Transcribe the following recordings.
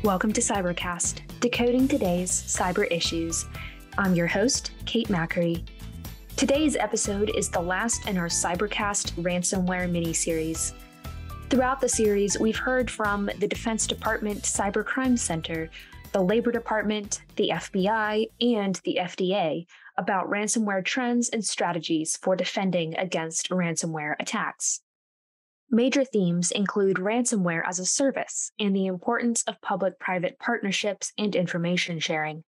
Welcome to CyberCast, decoding today's cyber issues. I'm your host, Kate Mackery. Today's episode is the last in our CyberCast Ransomware Miniseries. Throughout the series, we've heard from the Defense Department Cybercrime Center, the Labor Department, the FBI, and the FDA about ransomware trends and strategies for defending against ransomware attacks. Major themes include ransomware-as-a-service and the importance of public-private partnerships and information sharing.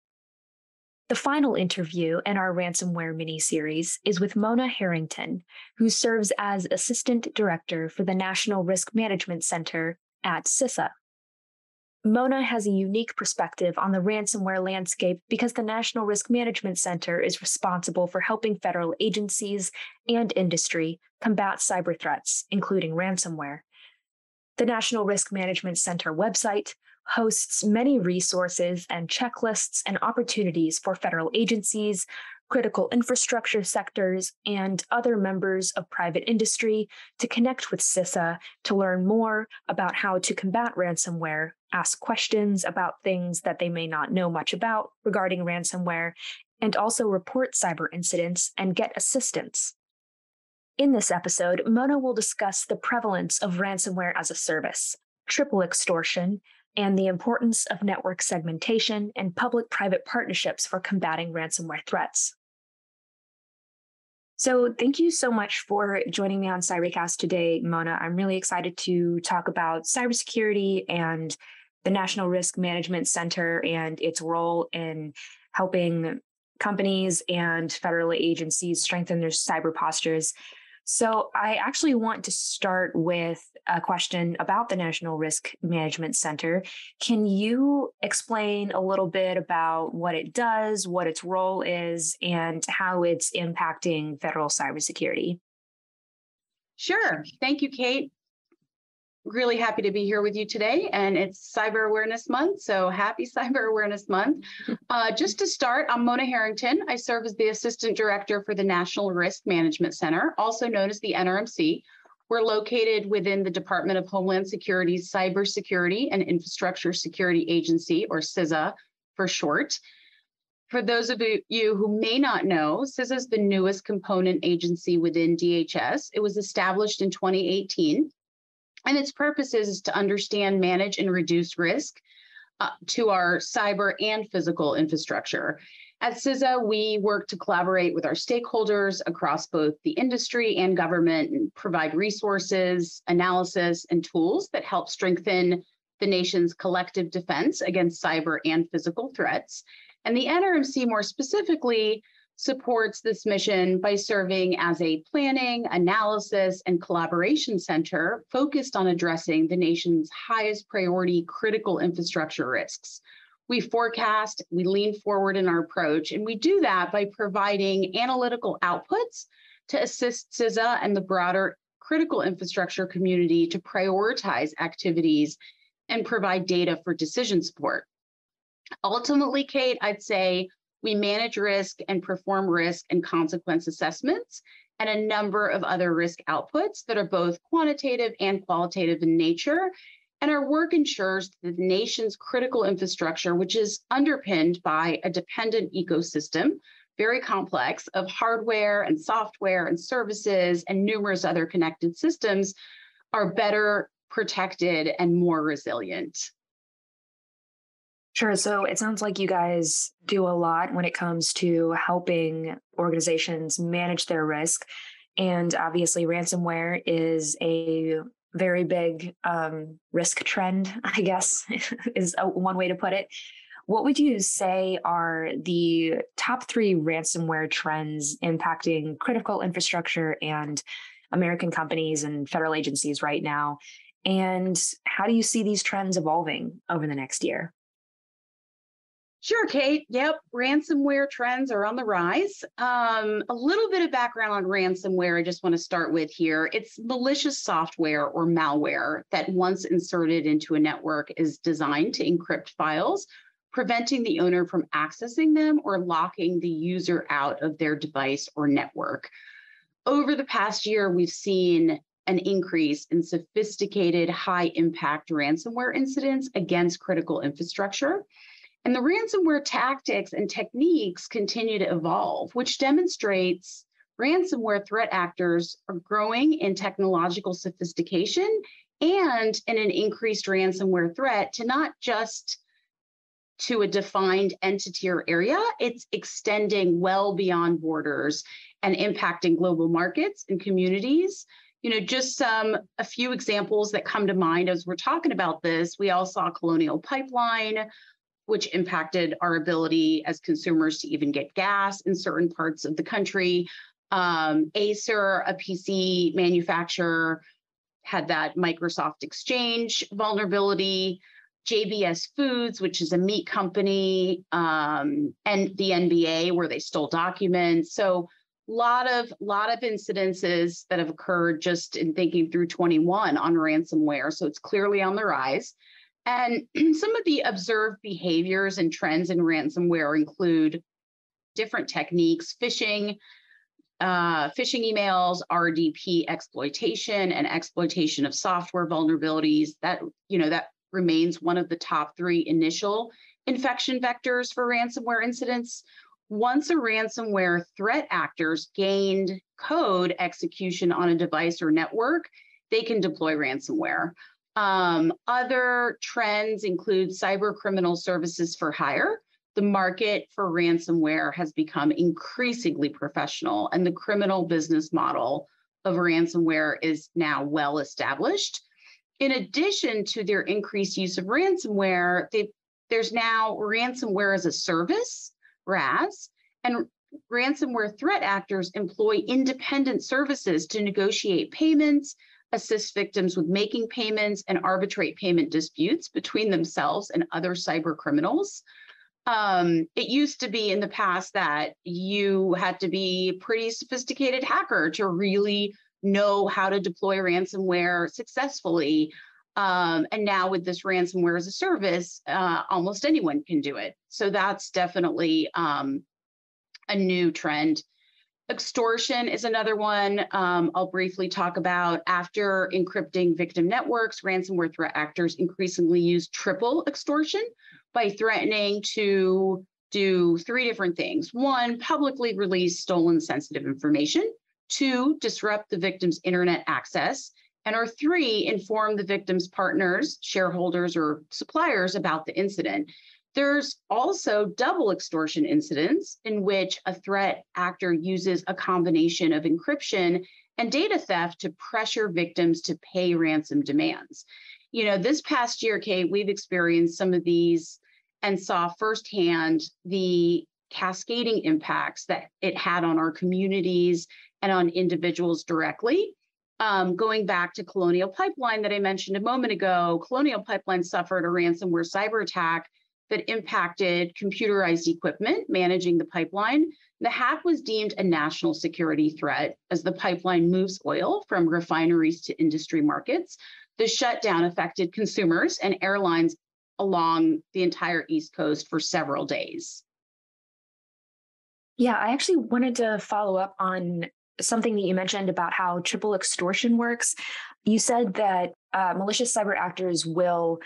The final interview in our ransomware mini-series is with Mona Harrington, who serves as Assistant Director for the National Risk Management Center at CISA. Mona has a unique perspective on the ransomware landscape because the National Risk Management Center is responsible for helping federal agencies and industry combat cyber threats, including ransomware. The National Risk Management Center website hosts many resources and checklists and opportunities for federal agencies, critical infrastructure sectors, and other members of private industry to connect with CISA to learn more about how to combat ransomware, ask questions about things that they may not know much about regarding ransomware, and also report cyber incidents and get assistance. In this episode, Mona will discuss the prevalence of ransomware as a service, triple extortion, and the importance of network segmentation and public-private partnerships for combating ransomware threats. So thank you so much for joining me on CyberCast today, Mona. I'm really excited to talk about cybersecurity and the National Risk Management Center and its role in helping companies and federal agencies strengthen their cyber postures. So I actually want to start with a question about the National Risk Management Center. Can you explain a little bit about what it does, what its role is, and how it's impacting federal cybersecurity? Sure. Thank you, Kate. Really happy to be here with you today, and it's Cyber Awareness Month, so happy Cyber Awareness Month. Just to start, I'm Mona Harrington. I serve as the Assistant Director for the National Risk Management Center, also known as the NRMC. We're located within the Department of Homeland Security's Cybersecurity and Infrastructure Security Agency, or CISA for short. For those of you who may not know, CISA is the newest component agency within DHS. It was established in 2018. And its purpose is to understand, manage, and reduce risk to our cyber and physical infrastructure. At CISA, we work to collaborate with our stakeholders across both the industry and government and provide resources, analysis, and tools that help strengthen the nation's collective defense against cyber and physical threats. And the NRMC, more specifically, supports this mission by serving as a planning, analysis, and collaboration center focused on addressing the nation's highest priority critical infrastructure risks. We forecast, we lean forward in our approach, and we do that by providing analytical outputs to assist CISA and the broader critical infrastructure community to prioritize activities and provide data for decision support. Ultimately, Kate, I'd say we manage risk and perform risk and consequence assessments and a number of other risk outputs that are both quantitative and qualitative in nature. And our work ensures that the nation's critical infrastructure, which is underpinned by a dependent ecosystem, very complex, of hardware and software and services and numerous other connected systems, are better protected and more resilient. Sure. So it sounds like you guys do a lot when it comes to helping organizations manage their risk. And obviously, ransomware is a very big risk trend, I guess, is one way to put it. What would you say are the top 3 ransomware trends impacting critical infrastructure and American companies and federal agencies right now? And how do you see these trends evolving over the next year? Sure, Kate. Yep, ransomware trends are on the rise. A little bit of background on ransomware I just want to start with here. It's malicious software or malware that once inserted into a network is designed to encrypt files, preventing the owner from accessing them or locking the user out of their device or network. Over the past year, we've seen an increase in sophisticated, high-impact ransomware incidents against critical infrastructure. And the ransomware tactics and techniques continue to evolve, which demonstrates ransomware threat actors are growing in technological sophistication and in an increased ransomware threat to not just to a defined entity or area, it's extending well beyond borders and impacting global markets and communities. Just a few examples that come to mind as we're talking about this. We all saw Colonial Pipeline, which impacted our ability as consumers to even get gas in certain parts of the country. Acer, a PC manufacturer, had that Microsoft Exchange vulnerability. JBS Foods, which is a meat company, and the NBA, where they stole documents. So a lot of incidences that have occurred just in thinking through 21 on ransomware. So it's clearly on the rise. And some of the observed behaviors and trends in ransomware include different techniques: phishing emails, RDP exploitation, and exploitation of software vulnerabilities. That remains one of the top 3 initial infection vectors for ransomware incidents. Once a ransomware threat actors gained code execution on a device or network, they can deploy ransomware. Other trends include cyber criminal services for hire. The market for ransomware has become increasingly professional, and the criminal business model of ransomware is now well established. In addition to their increased use of ransomware, there's now ransomware-as-a-service, RAS, and ransomware threat actors employ independent services to negotiate payments, assist victims with making payments, and arbitrate payment disputes between themselves and other cyber criminals. It used to be in the past that you had to be a pretty sophisticated hacker to really know how to deploy ransomware successfully. And now with this ransomware as a service, almost anyone can do it. So that's definitely a new trend. Extortion is another one I'll briefly talk about. After encrypting victim networks, ransomware threat actors increasingly use triple extortion by threatening to do 3 different things. 1, publicly release stolen sensitive information. 2, disrupt the victim's internet access. And 3, inform the victim's partners, shareholders, or suppliers about the incident. There's also double extortion incidents in which a threat actor uses a combination of encryption and data theft to pressure victims to pay ransom demands. This past year, Kate, we've experienced some of these and saw firsthand the cascading impacts that it had on our communities and on individuals directly. Going back to Colonial Pipeline that I mentioned a moment ago, Colonial Pipeline suffered a ransomware cyber attack that impacted computerized equipment managing the pipeline. The hack was deemed a national security threat as the pipeline moves oil from refineries to industry markets. The shutdown affected consumers and airlines along the entire East Coast for several days. Yeah, I actually wanted to follow up on something that you mentioned about how triple extortion works. You said that malicious cyber actors will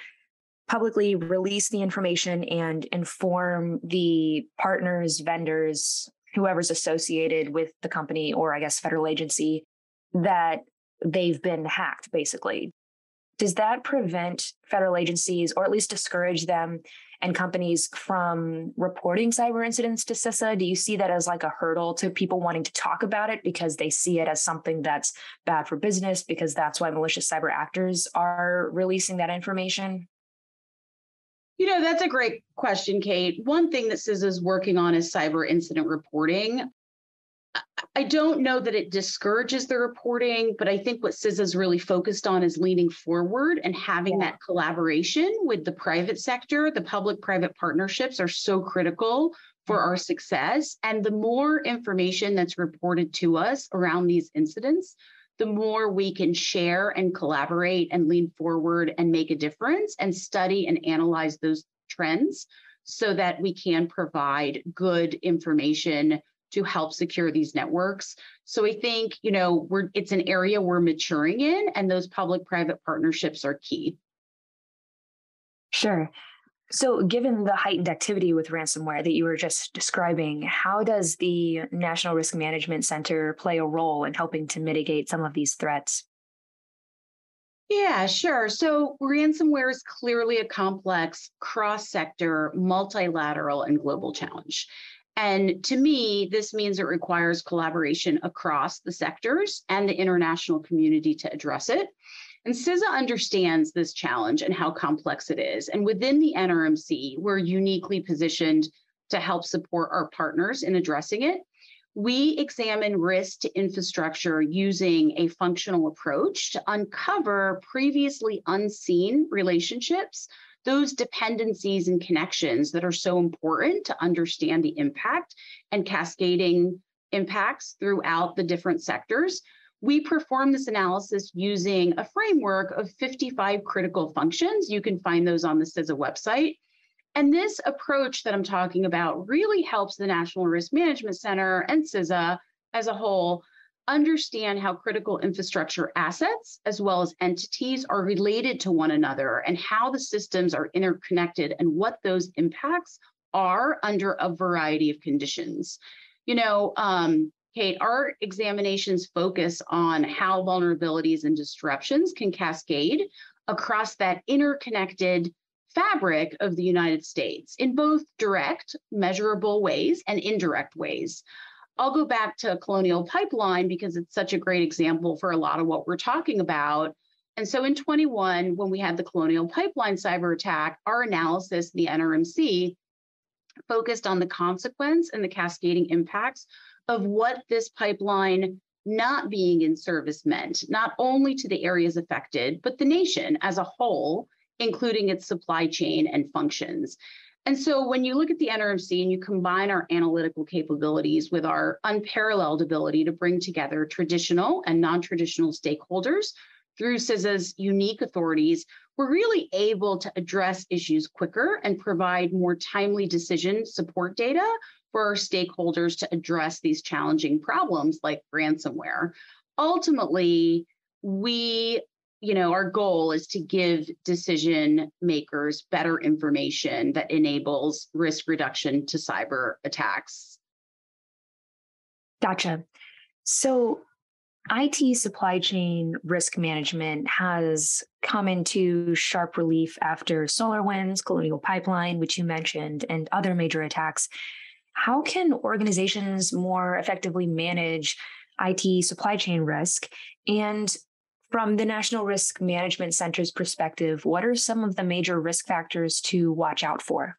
publicly release the information and inform the partners, vendors, whoever's associated with the company, or I guess federal agency, that they've been hacked, basically. Does that prevent federal agencies, or at least discourage them and companies from reporting cyber incidents to CISA? Do you see that as like a hurdle to people wanting to talk about it because they see it as something that's bad for business, because that's why malicious cyber actors are releasing that information? That's a great question, Kate. One thing that CISA is working on is cyber incident reporting. I don't know that it discourages the reporting, but I think what CISA is really focused on is leaning forward and having that collaboration with the private sector. The public-private partnerships are so critical for our success. And the more information that's reported to us around these incidents, the more we can share and collaborate and lean forward and make a difference and study and analyze those trends so that we can provide good information to help secure these networks. So I think, it's an area we're maturing in, and those public-private partnerships are key. Sure. So, given the heightened activity with ransomware that you were just describing, how does the National Risk Management Center play a role in helping to mitigate some of these threats? Yeah, sure. So ransomware is clearly a complex, cross-sector, multilateral, and global challenge. And to me, this means it requires collaboration across the sectors and the international community to address it. And CISA understands this challenge and how complex it is. And within the NRMC, we're uniquely positioned to help support our partners in addressing it. We examine risk to infrastructure using a functional approach to uncover previously unseen relationships, those dependencies and connections that are so important to understand the impact and cascading impacts throughout the different sectors. We perform this analysis using a framework of 55 critical functions. You can find those on the CISA website. And this approach that I'm talking about really helps the National Risk Management Center and CISA as a whole understand how critical infrastructure assets as well as entities are related to one another and how the systems are interconnected and what those impacts are under a variety of conditions. Kate, our examinations focus on how vulnerabilities and disruptions can cascade across that interconnected fabric of the United States in both direct, measurable ways and indirect ways. I'll go back to Colonial Pipeline because it's such a great example for a lot of what we're talking about. And so in 21, when we had the Colonial Pipeline cyber attack, our analysis, the NRMC, focused on the consequence and the cascading impacts of what this pipeline not being in service meant, not only to the areas affected, but the nation as a whole, including its supply chain and functions. And so when you look at the NRMC and you combine our analytical capabilities with our unparalleled ability to bring together traditional and non-traditional stakeholders through CISA's unique authorities, we're really able to address issues quicker and provide more timely decision support data for our stakeholders to address these challenging problems like ransomware. Ultimately, our goal is to give decision makers better information that enables risk reduction to cyber attacks. Gotcha. So IT supply chain risk management has come into sharp relief after SolarWinds, Colonial Pipeline, which you mentioned, and other major attacks. How can organizations more effectively manage IT supply chain risk? And from the National Risk Management Center's perspective, what are some of the major risk factors to watch out for?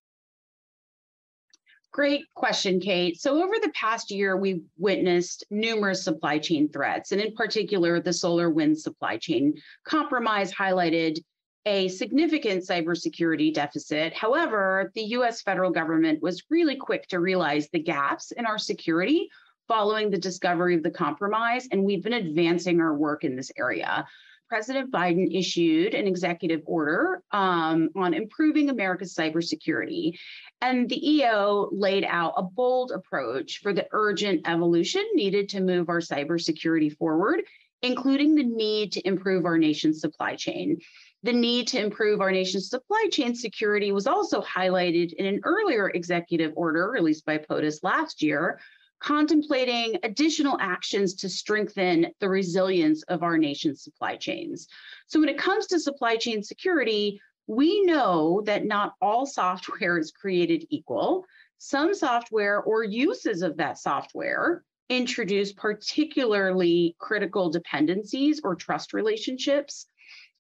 Great question, Kate. So over the past year, we've witnessed numerous supply chain threats, and in particular, the SolarWinds supply chain compromise highlighted a significant cybersecurity deficit. However, the US federal government was really quick to realize the gaps in our security following the discovery of the compromise, and we've been advancing our work in this area. President Biden issued an executive order on improving America's cybersecurity, and the EO laid out a bold approach for the urgent evolution needed to move our cybersecurity forward, including the need to improve our nation's supply chain. The need to improve our nation's supply chain security was also highlighted in an earlier executive order released by POTUS last year, contemplating additional actions to strengthen the resilience of our nation's supply chains. So when it comes to supply chain security, we know that not all software is created equal. Some software or uses of that software introduce particularly critical dependencies or trust relationships.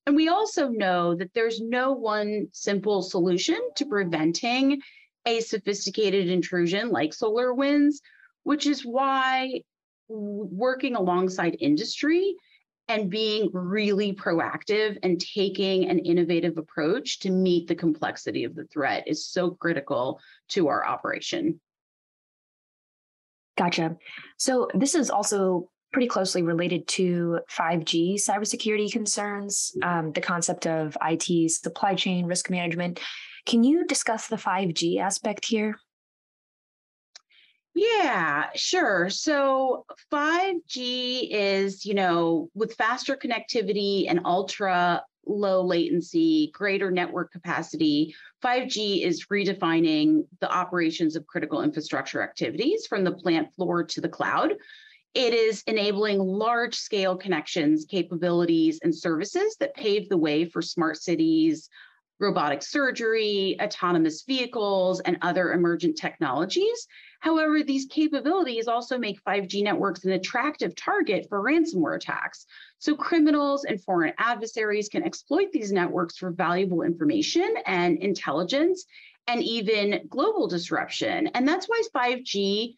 And we also know that there's no one simple solution to preventing a sophisticated intrusion like SolarWinds, which is why working alongside industry and being really proactive and taking an innovative approach to meet the complexity of the threat is so critical to our operation. Gotcha. So this is also pretty closely related to 5G cybersecurity concerns, the concept of IT supply chain risk management. Can you discuss the 5G aspect here? Yeah, sure. So 5G is, with faster connectivity and ultra low latency, greater network capacity, 5G is redefining the operations of critical infrastructure activities from the plant floor to the cloud. It is enabling large scale connections, capabilities, and services that pave the way for smart cities, robotic surgery, autonomous vehicles, and other emergent technologies. However, these capabilities also make 5G networks an attractive target for ransomware attacks. So criminals and foreign adversaries can exploit these networks for valuable information and intelligence and even global disruption. And that's why 5G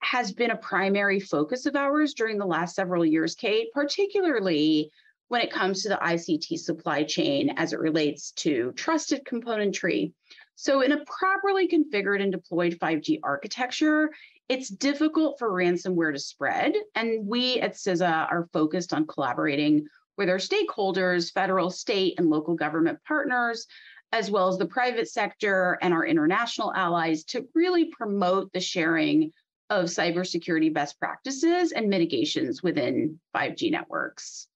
has been a primary focus of ours during the last several years, Kate, particularly when it comes to the ICT supply chain as it relates to trusted componentry. So in a properly configured and deployed 5G architecture, it's difficult for ransomware to spread. And we at CISA are focused on collaborating with our stakeholders, federal, state, and local government partners, as well as the private sector and our international allies to really promote the sharing of cybersecurity best practices and mitigations within 5G networks.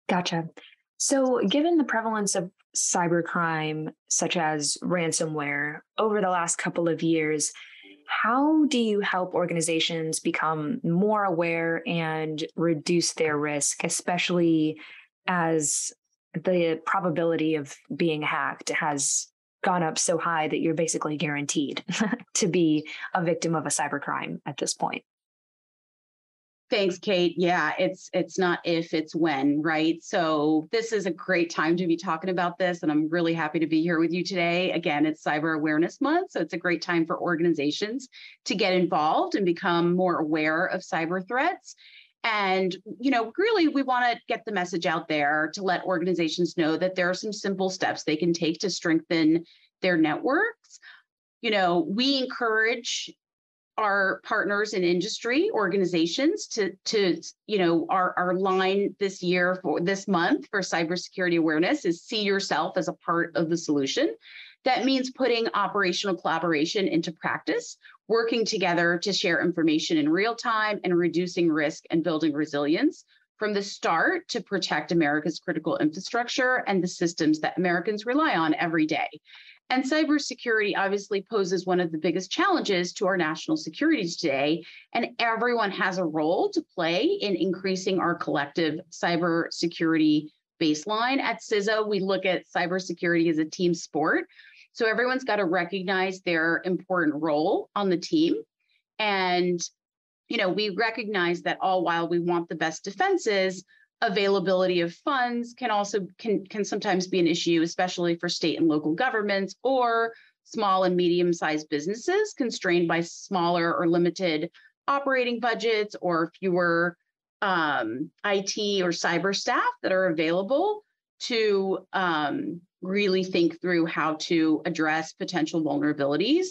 Gotcha. So, given the prevalence of cybercrime, such as ransomware, over the last couple of years, how do you help organizations become more aware and reduce their risk, especially as the probability of being hacked has gone up so high that you're basically guaranteed to be a victim of a cybercrime at this point? Thanks, Kate. Yeah, it's not if, it's when, right? So this is a great time to be talking about this, and I'm really happy to be here with you today. Again, it's Cyber Awareness Month, so it's a great time for organizations to get involved and become more aware of cyber threats. And, really, we want to get the message out there to let organizations know that there are some simple steps they can take to strengthen their networks. We encourage our partners in industry organizations to our line this year for this month for cybersecurity awareness is see yourself as a part of the solution. That means putting operational collaboration into practice, working together to share information in real time and reducing risk and building resilience from the start to protect America's critical infrastructure and the systems that Americans rely on every day. And cybersecurity obviously poses one of the biggest challenges to our national security today, and everyone has a role to play in increasing our collective cybersecurity baseline. At CISA, we look at cybersecurity as a team sport. So everyone's got to recognize their important role on the team. And, we recognize that all while we want the best defenses, availability of funds can sometimes be an issue, especially for state and local governments or small and medium-sized businesses constrained by smaller or limited operating budgets or fewer IT or cyber staff that are available to really think through how to address potential vulnerabilities.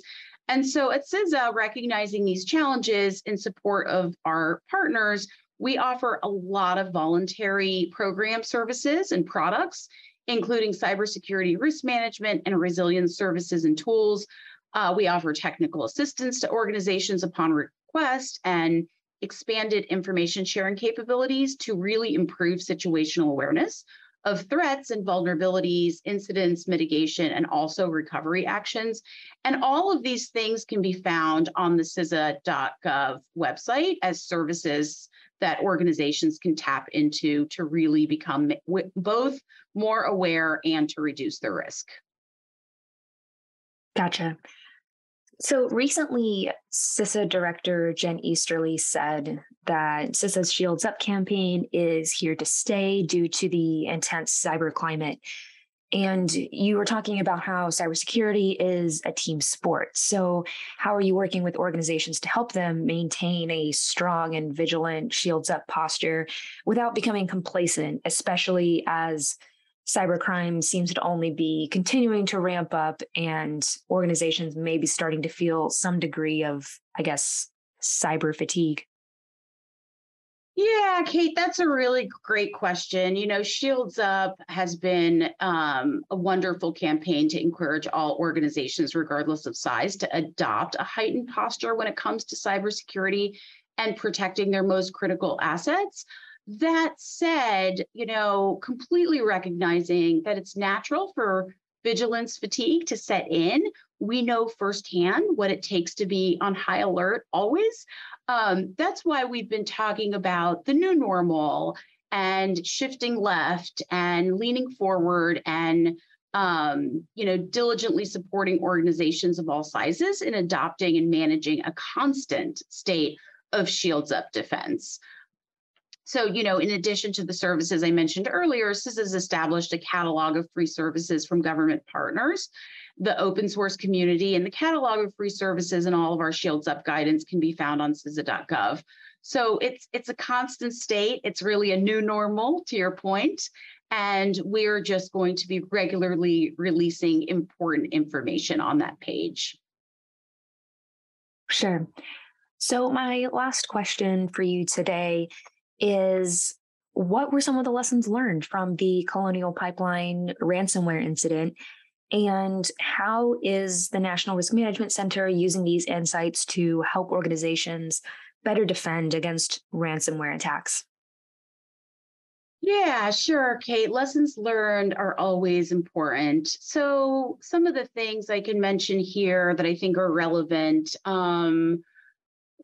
And so at CISA, recognizing these challenges in support of our partners, we offer a lot of voluntary program services and products, including cybersecurity risk management and resilience services and tools. We offer technical assistance to organizations upon request and expanded information sharing capabilities to really improve situational awareness of threats and vulnerabilities, incidents, mitigation, and also recovery actions. And all of these things can be found on the CISA.gov website as services that organizations can tap into to really become both more aware and to reduce their risk. Gotcha. So recently, CISA Director Jen Easterly said that CISA's Shields Up campaign is here to stay due to the intense cyber climate. And you were talking about how cybersecurity is a team sport. So how are you working with organizations to help them maintain a strong and vigilant Shields Up posture without becoming complacent, especially as cybercrime seems to only be continuing to ramp up and organizations may be starting to feel some degree of, cyber fatigue? Yeah, Kate, that's a really great question. Shields Up has been a wonderful campaign to encourage all organizations, regardless of size, to adopt a heightened posture when it comes to cybersecurity and protecting their most critical assets. That said, completely recognizing that it's natural for vigilance fatigue to set in. We know firsthand what it takes to be on high alert always. That's why we've been talking about the new normal and shifting left and leaning forward and diligently supporting organizations of all sizes in adopting and managing a constant state of shields up defense. So, in addition to the services I mentioned earlier, CISA has established a catalog of free services from government partners, the open source community, and the catalog of free services and all of our Shields Up guidance can be found on CISA.gov. So it's a constant state. It's really a new normal, to your point, and we're just going to be regularly releasing important information on that page. Sure. So my last question for you today is, what were some of the lessons learned from the Colonial Pipeline ransomware incident? And how is the National Risk Management Center using these insights to help organizations better defend against ransomware attacks? Yeah, sure, Kate. Lessons learned are always important. So some of the things I can mention here that I think are relevant.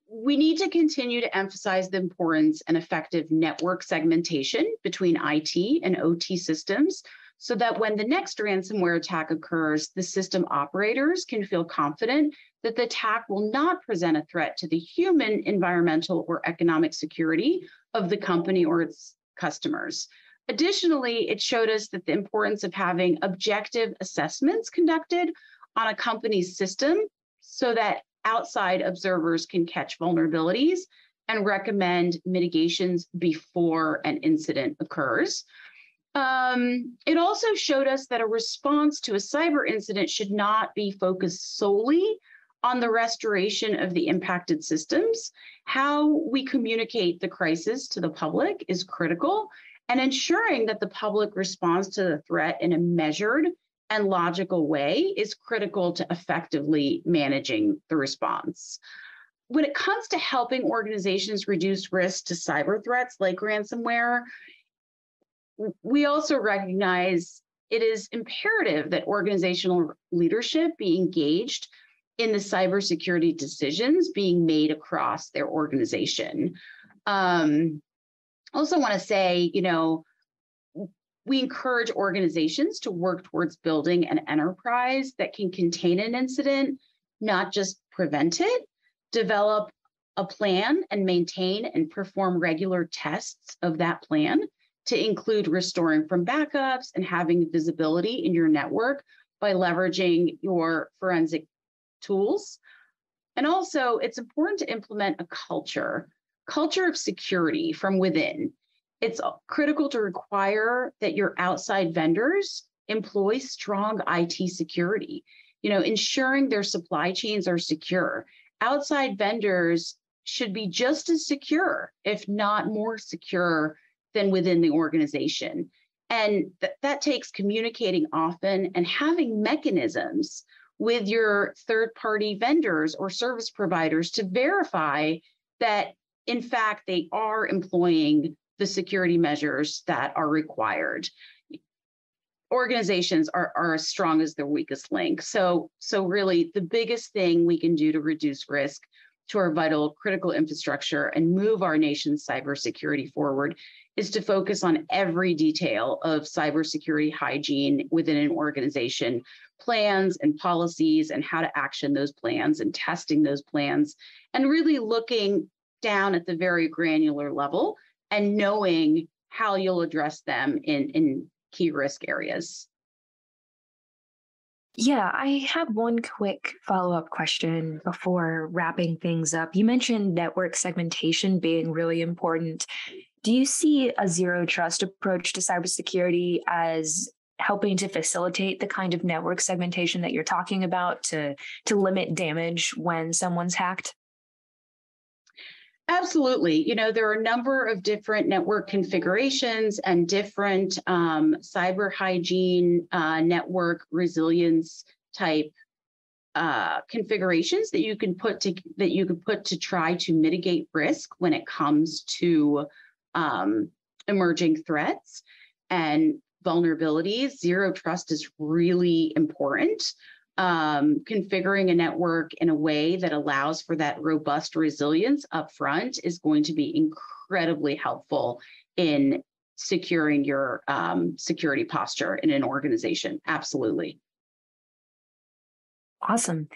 We need to continue to emphasize the importance and effective network segmentation between IT and OT systems so that when the next ransomware attack occurs, the system operators can feel confident that the attack will not present a threat to the human, environmental, or economic security of the company or its customers. Additionally, it showed us that the importance of having objective assessments conducted on a company's system so that outside observers can catch vulnerabilities and recommend mitigations before an incident occurs. It also showed us that a response to a cyber incident should not be focused solely on the restoration of the impacted systems. How we communicate the crisis to the public is critical, and ensuring that the public responds to the threat in a measured and logical way is critical to effectively managing the response. When it comes to helping organizations reduce risk to cyber threats like ransomware, we also recognize it is imperative that organizational leadership be engaged in the cybersecurity decisions being made across their organization. Also want to say, we encourage organizations to work towards building an enterprise that can contain an incident, not just prevent it, develop a plan and maintain and perform regular tests of that plan to include restoring from backups and having visibility in your network by leveraging your forensic tools. And also, it's important to implement a culture of security from within. It's critical to require that your outside vendors employ strong IT security, ensuring their supply chains are secure. Outside vendors should be just as secure, if not more secure, than within the organization. And that takes communicating often and having mechanisms with your third-party vendors or service providers to verify that, in fact, they are employing the security measures that are required. Organizations are as strong as their weakest link. So really, the biggest thing we can do to reduce risk to our vital critical infrastructure and move our nation's cybersecurity forward is to focus on every detail of cybersecurity hygiene within an organization, plans and policies and how to action those plans and testing those plans, and really looking down at the very granular level and knowing how you'll address them in key risk areas. Yeah, I have one quick follow-up question before wrapping things up. You mentioned network segmentation being really important. Do you see a zero trust approach to cybersecurity as helping to facilitate the kind of network segmentation that you're talking about to limit damage when someone's hacked? Absolutely. There are a number of different network configurations and different cyber hygiene, network resilience type configurations that you can put to try to mitigate risk when it comes to emerging threats and vulnerabilities. Zero trust is really important. Configuring a network in a way that allows for that robust resilience up front is going to be incredibly helpful in securing your security posture in an organization. Absolutely. Awesome.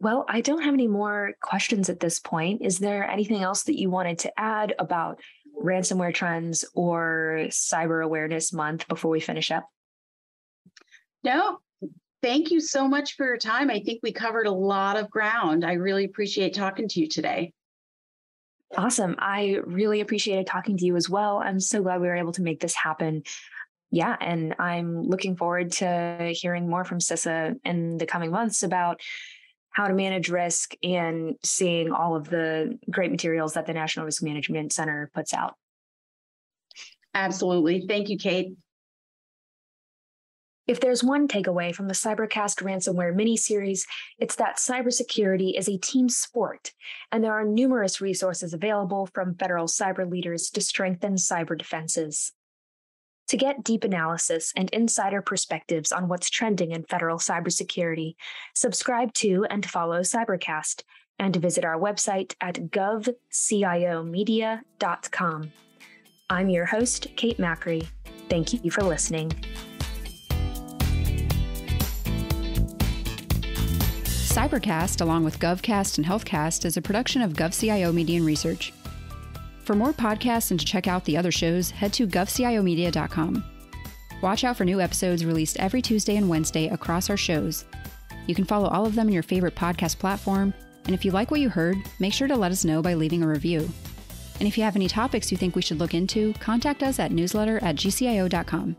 Well, I don't have any more questions at this point. Is there anything else that you wanted to add about ransomware trends or Cyber Awareness Month before we finish up? No. Thank you so much for your time. I think we covered a lot of ground. I really appreciate talking to you today. Awesome. I really appreciated talking to you as well. I'm so glad we were able to make this happen. Yeah, and I'm looking forward to hearing more from CISA in the coming months about how to manage risk and seeing all of the great materials that the National Risk Management Center puts out. Absolutely. Thank you, Kate. If there's one takeaway from the CyberCast Ransomware Miniseries, it's that cybersecurity is a team sport, and there are numerous resources available from federal cyber leaders to strengthen cyber defenses. To get deep analysis and insider perspectives on what's trending in federal cybersecurity, subscribe to and follow CyberCast, and visit our website at GovCIOmedia.com. I'm your host, Kate Macri. Thank you for listening. CyberCast, along with GovCast and HealthCast, is a production of GovCIO Media and Research. For more podcasts and to check out the other shows, head to govciomedia.com. Watch out for new episodes released every Tuesday and Wednesday across our shows. You can follow all of them in your favorite podcast platform, and if you like what you heard, make sure to let us know by leaving a review. And if you have any topics you think we should look into, contact us at newsletter@gcio.com.